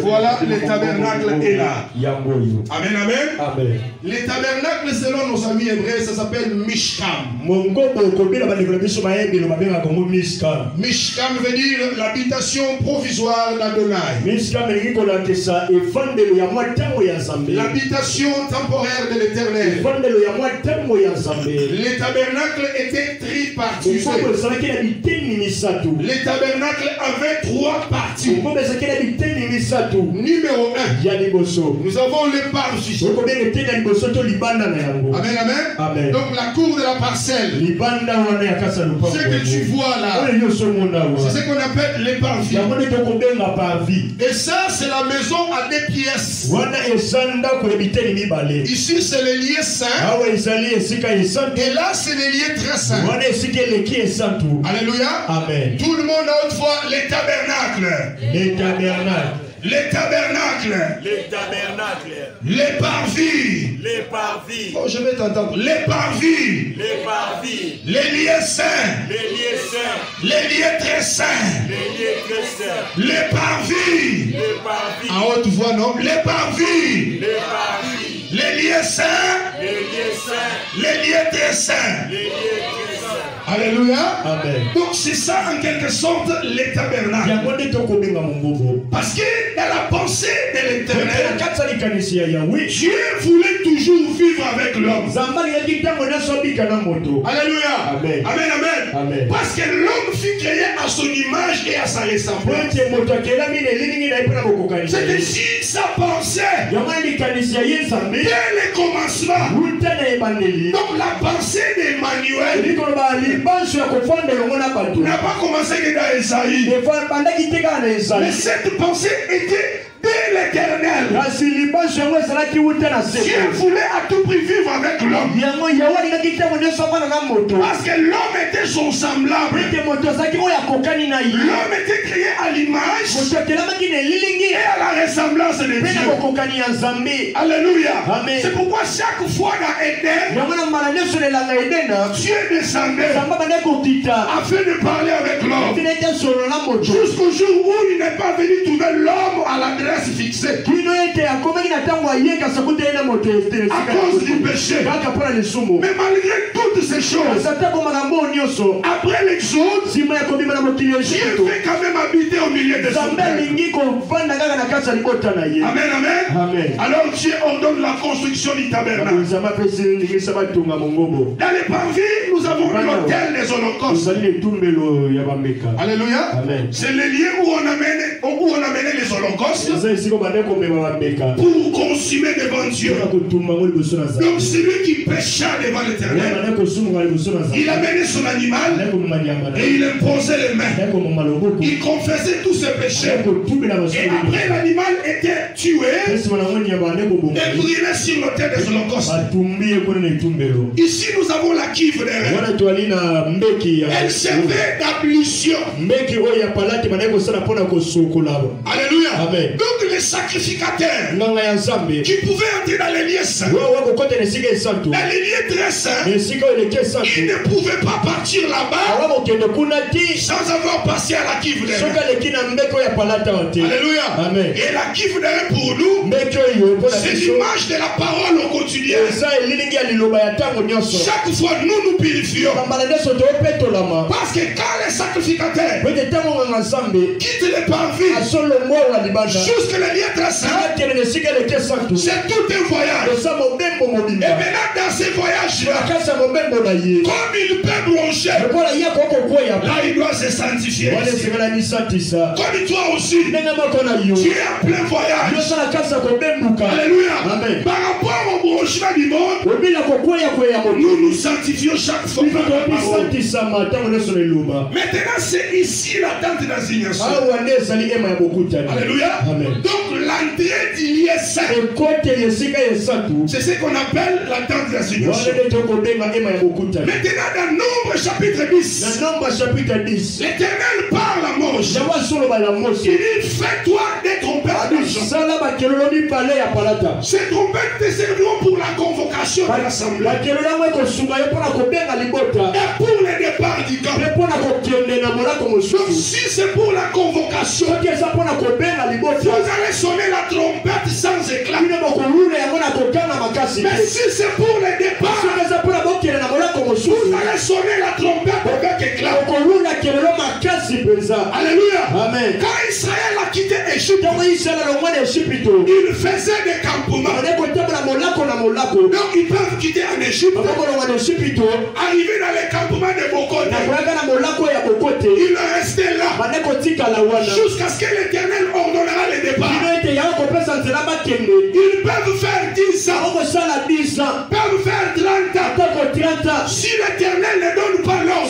Voilà, le tabernacle est là. Amen, amen. Amen. Les tabernacles, selon nos amis hébreux, ça s'appelle Mishkan. Mishkan veut dire l'habitation provisoire d'Adonai. L'habitation temporaire de l'Éternel. Les tabernacles étaient tripartisés. Les tabernacles avaient 3 parties. Numéro 1, nous avons le parvis. Amen, amen. Amen. Donc la cour de la parcelle. Ce que tu vois là, c'est ce qu'on appelle les parvis. Et ça, c'est la maison à 2 pièces. Ici, c'est le lieu saint. Et là, c'est le lieu très saint. Alléluia. Amen. Tout le monde a autrefois les tabernacles. Les tabernacles. Les tabernacles. Les tabernacles. Les parvis. Les parvis. Oh, je vais t'entendre. Les parvis. Les parvis. Les lieux saints. Les lieux saints. Les lieux très saints. Les lieux très saints. Les parvis. Les parvis. À haute voix, non? Les parvis. Les parvis. Les lieux saints. Les lieux saints. Les lieux très saints. Les lieux très saints. Alléluia. Amen. Donc c'est ça en quelque sorte les tabernacles. Parce que dans la pensée de l'Éternel, Dieu voulait toujours vivre avec l'homme. Alléluia. Amen. Amen, amen. Amen. Parce que l'homme fut créé à son image et à sa ressemblance. C'est ici sa pensée. Dès le commencement. Donc la pensée d'Emmanuel n'a pas commencé que dans Esaïe. Mais cette pensée était dès l'Éternel. Dieu voulait à tout prix vivre avec l'homme. Parce que l'homme était son semblable. L'homme était créé à l'image et à la ressemblance de Dieu. Alléluia. C'est pourquoi chaque fois dans Éden, Dieu descendait afin de parler avec l'homme. Jusqu'au jour où il n'est pas venu trouver l'homme à l'adresse fixée. À cause du péché. Mais malgré toutes ces choses, après l'exode, Dieu fait quand même habiter au milieu de son peuple. Amen, amen. Alors Dieu ordonne la construction du tabernacle. Dans les parvis, nous avons l'autel des holocaustes. Alléluia. C'est le lieu où on amenait les holocaustes pour consumer devant Dieu. Donc celui qui pécha devant l'Éternel, il amenait son animal et il imposait les mains. Il confessait tous ses péchés. Et après l'animal était tué et brûlé sur l'autel des holocaustes. Ici nous avons la cuve d'air. Elle servait d'ablution. Alléluia. Amen. Donc les sacrificateurs qui pouvaient entrer dans les lieux saints, dans les lieux très saints, ils ne pouvaient pas partir là-bas sans avoir passé à la cuve d'air. Alléluia. Amen. Et la cuve d'air pour nous, c'est l'image de la parole au quotidien. Chaque fois nous purifions. Parce que quand les sacrificateurs quittent les parvis jusqu'à la lieu très saint, c'est tout un voyage. Et maintenant dans ce voyage-là, comme il peut broncher, là il doit se sanctifier. Comme toi aussi, tu es en plein voyage. Alléluia. Par rapport au branchement du monde, nous nous sanctifions chaque fois. Maintenant c'est ici la tente d'assignation. Alléluia. Donc l'entrée du lieu saint, c'est ce qu'on appelle la tente d'assignation. Maintenant dans Nombre chapitre 10, l'Éternel parle à Moïse. Il dit fais-toi des trompettes d'argent. Ces trompettes te serviront pour la convocation de l'assemblée. Et pour le départ du camp. Donc si c'est pour la convocation, vous allez sonner la trompette sans éclat. Mais si c'est pour le départ, vous allez sonner la trompette avec éclat. Alléluia. Amen. Quand Israël a quitté Égypte, il faisait des campements. Donc ils peuvent quitter en Égypte, arriver dans les campements de Bokote. Ils restaient là jusqu'à ce que l'Éternel ordonnera le départ. Ils peuvent faire 10 ans, peuvent faire 30 ans. Si l'Éternel ne donne pas l'ordre,